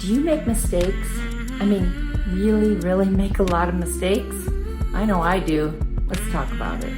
Do you make mistakes? I mean, really make a lot of mistakes? I know I do. Let's talk about it.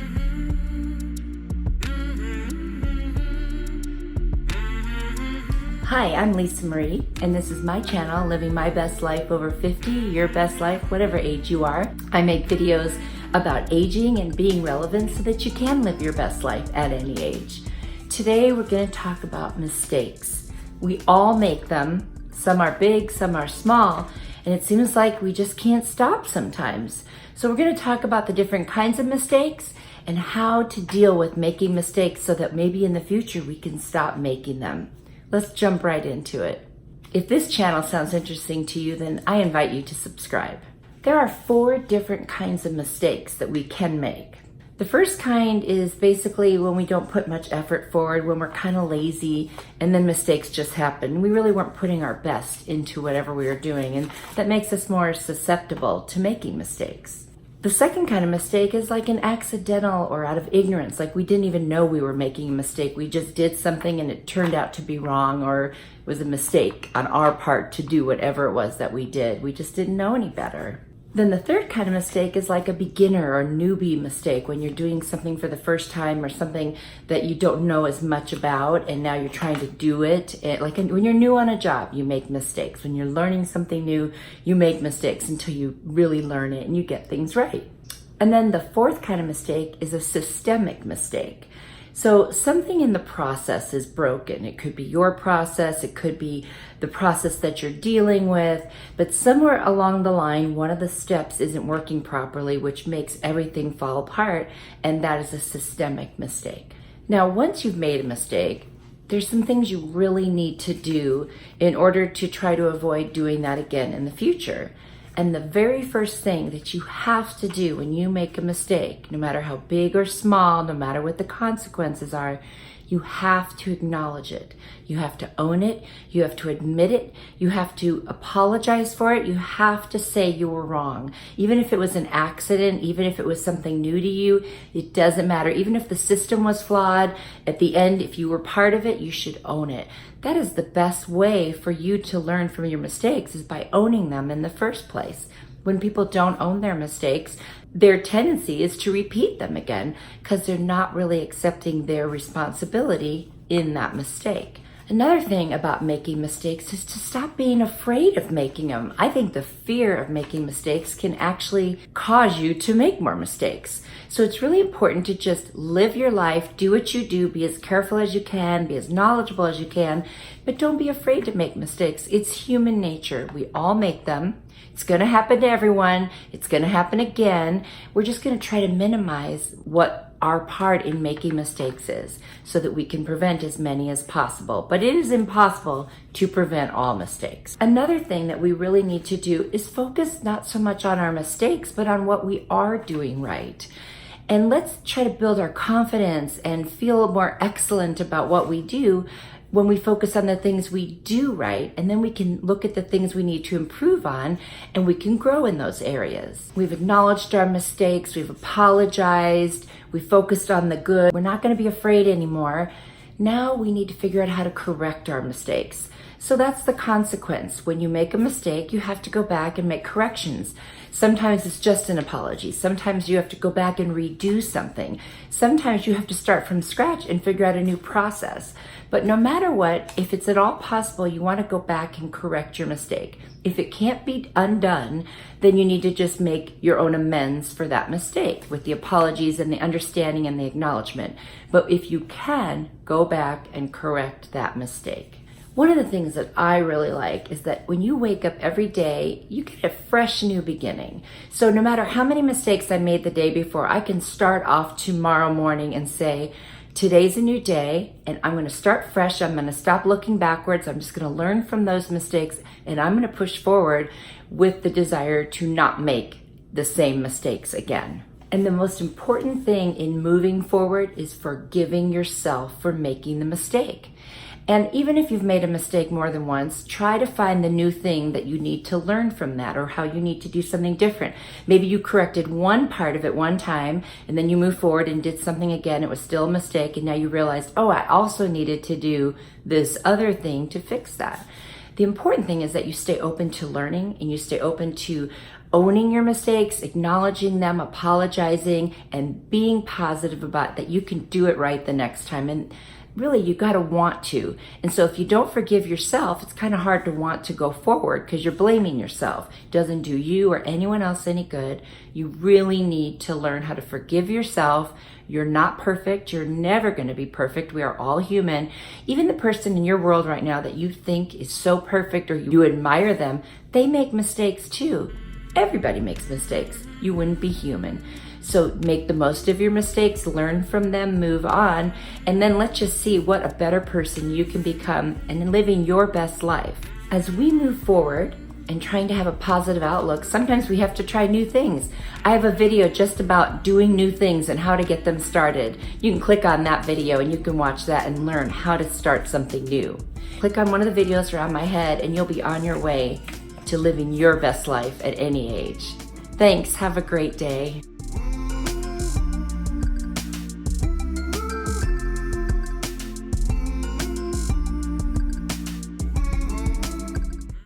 Hi, I'm Lisa Marie, and this is my channel, Living My Best Life Over 50, Your Best Life, whatever age you are. I make videos about aging and being relevant so that you can live your best life at any age. Today, we're going to talk about mistakes. We all make them. Some are big, some are small, and it seems like we just can't stop sometimes. So we're going to talk about the different kinds of mistakes and how to deal with making mistakes so that maybe in the future we can stop making them. Let's jump right into it. If this channel sounds interesting to you, then I invite you to subscribe. There are 4 different kinds of mistakes that we can make. The first kind is basically when we don't put much effort forward, when we're kind of lazy, and then mistakes just happen. We really weren't putting our best into whatever we were doing, and that makes us more susceptible to making mistakes. The second kind of mistake is like an accidental or out of ignorance, like we didn't even know we were making a mistake. We just did something and it turned out to be wrong, or it was a mistake on our part to do whatever it was that we did. We just didn't know any better. Then the third kind of mistake is like a beginner or newbie mistake, when you're doing something for the first time or something that you don't know as much about and now you're trying to do it. Like when you're new on a job, you make mistakes. When you're learning something new, you make mistakes until you really learn it and you get things right. And then the fourth kind of mistake is a systemic mistake. So something in the process is broken. It could be your process, it could be the process that you're dealing with, but somewhere along the line, one of the steps isn't working properly, which makes everything fall apart, and that is a systemic mistake. Now, once you've made a mistake, there's some things you really need to do in order to try to avoid doing that again in the future. And the very first thing that you have to do when you make a mistake, no matter how big or small, no matter what the consequences are, you have to acknowledge it. You have to own it. You have to admit it. You have to apologize for it. You have to say you were wrong. Even if it was an accident, even if it was something new to you, it doesn't matter. Even if the system was flawed, at the end, if you were part of it, you should own it. That is the best way for you to learn from your mistakes, is by owning them in the first place. When people don't own their mistakes, their tendency is to repeat them again because they're not really accepting their responsibility in that mistake. Another thing about making mistakes is to stop being afraid of making them. I think the fear of making mistakes can actually cause you to make more mistakes. So it's really important to just live your life, do what you do, be as careful as you can, be as knowledgeable as you can, but don't be afraid to make mistakes. It's human nature. We all make them. It's going to happen to everyone. It's going to happen again. We're just going to try to minimize what our part in making mistakes is so that we can prevent as many as possible. But it is impossible to prevent all mistakes. Another thing that we really need to do is focus not so much on our mistakes, but on what we are doing right. And let's try to build our confidence and feel more excellent about what we do when we focus on the things we do right, and then we can look at the things we need to improve on, and we can grow in those areas. We've acknowledged our mistakes, we've apologized, we focused on the good. We're not going to be afraid anymore. Now we need to figure out how to correct our mistakes. So that's the consequence. When you make a mistake, you have to go back and make corrections. Sometimes it's just an apology. Sometimes you have to go back and redo something. Sometimes you have to start from scratch and figure out a new process. But no matter what, if it's at all possible, you want to go back and correct your mistake. If it can't be undone, then you need to just make your own amends for that mistake with the apologies and the understanding and the acknowledgement. But if you can, go back and correct that mistake. One of the things that I really like is that when you wake up every day, you get a fresh new beginning. So no matter how many mistakes I made the day before, I can start off tomorrow morning and say, today's a new day and I'm going to start fresh. I'm going to stop looking backwards. I'm just going to learn from those mistakes and I'm going to push forward with the desire to not make the same mistakes again. And the most important thing in moving forward is forgiving yourself for making the mistake. And even if you've made a mistake more than once, try to find the new thing that you need to learn from that, or how you need to do something different. Maybe you corrected one part of it one time and then you moved forward and did something again. It was still a mistake and now you realized, oh, I also needed to do this other thing to fix that. The important thing is that you stay open to learning and you stay open to owning your mistakes, acknowledging them, apologizing, and being positive about that you can do it right the next time. And really, you got to want to. And so if you don't forgive yourself, it's kind of hard to want to go forward because you're blaming yourself. It doesn't do you or anyone else any good. You really need to learn how to forgive yourself. You're not perfect. You're never going to be perfect. We are all human. Even the person in your world right now that you think is so perfect or you admire them, they make mistakes too. Everybody makes mistakes. You wouldn't be human. So make the most of your mistakes, learn from them, move on, and then let's just see what a better person you can become and living your best life. As we move forward and trying to have a positive outlook, sometimes we have to try new things. I have a video just about doing new things and how to get them started. You can click on that video and you can watch that and learn how to start something new. Click on one of the videos around my head and you'll be on your way to living your best life at any age. Thanks. Have a great day.